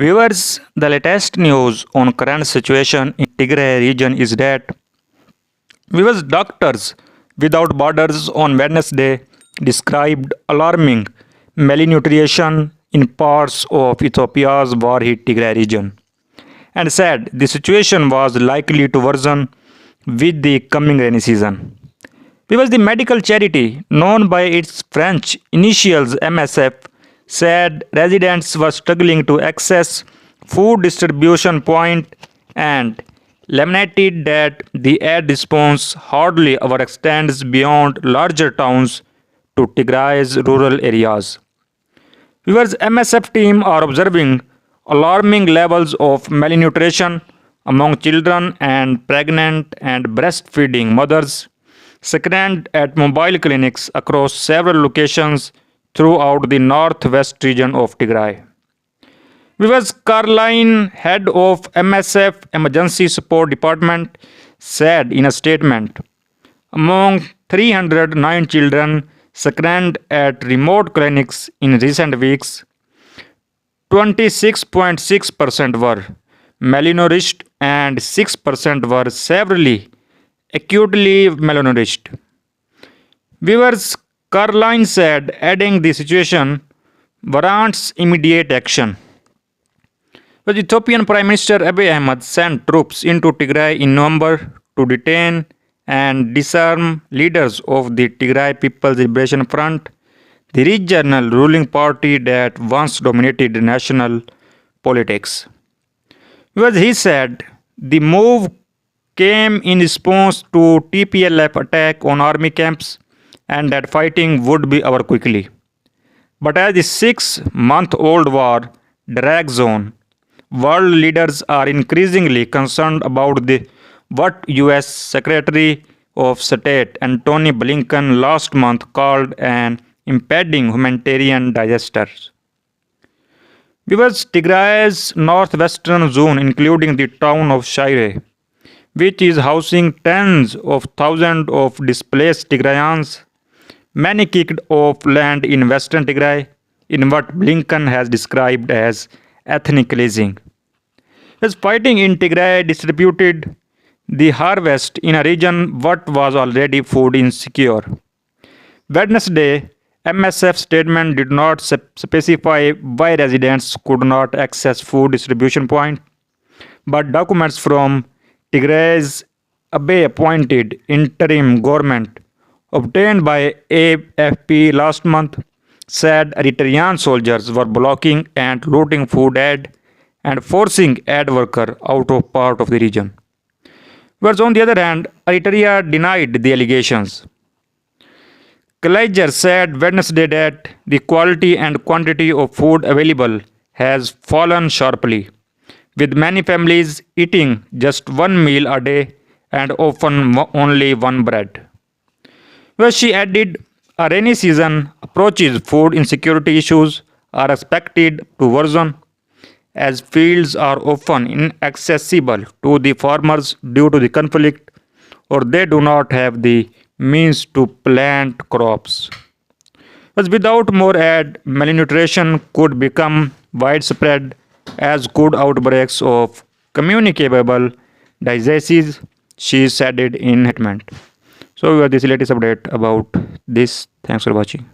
Viewers, the latest news on current situation in Tigray region is that viewers Doctors Without Borders on Wednesday described alarming malnutrition in parts of Ethiopia's war-hit Tigray region and said the situation was likely to worsen with the coming rainy season. Because the medical charity, known by its French initials MSF, said residents were struggling to access food distribution point and lamented that the aid response hardly ever extends beyond larger towns to Tigray's rural areas. Viewers, MSF team are observing alarming levels of malnutrition among children and pregnant and breastfeeding mothers, screened at mobile clinics across several locations throughout the northwest region of Tigray. Viwas Caroline, head of MSF Emergency Support Department, said in a statement, among 309 children screened at remote clinics in recent weeks, 26.6% were malnourished and 6% were severely acutely malnourished. Viewers, Caroline said, adding the situation warrants immediate action. The Ethiopian Prime Minister Abiy Ahmed sent troops into Tigray in November to detain and disarm leaders of the Tigray People's Liberation Front, the regional ruling party that once dominated national politics. Because he said the move came in response to TPLF attack on army camps and that fighting would be over quickly. But as the 6-month-old war drags on, world leaders are increasingly concerned about what US Secretary of State Antony Blinken last month called an impending humanitarian disaster. Because Tigray's northwestern zone, including the town of Shire, which is housing tens of thousands of displaced Tigrayans, many kicked off land in western Tigray in what Blinken has described as ethnic cleansing. As fighting in Tigray distributed the harvest in a region what was already food insecure. Wednesday, MSF statement did not specify why residents could not access food distribution point, but documents from Tigray's Abiy-appointed interim government obtained by AFP last month said Eritrean soldiers were blocking and looting food aid and forcing aid workers out of part of the region. Whereas on the other hand, Eritrea denied the allegations. Kaiser said Wednesday that the quality and quantity of food available has fallen sharply, with many families eating just one meal a day and often only one bread. Where she added, a rainy season approaches, food insecurity issues are expected to worsen as fields are often inaccessible to the farmers due to the conflict or they do not have the means to plant crops. But without more aid, malnutrition could become widespread as could outbreaks of communicable diseases, she said it in statement. So this is the latest update about this. Thanks for watching.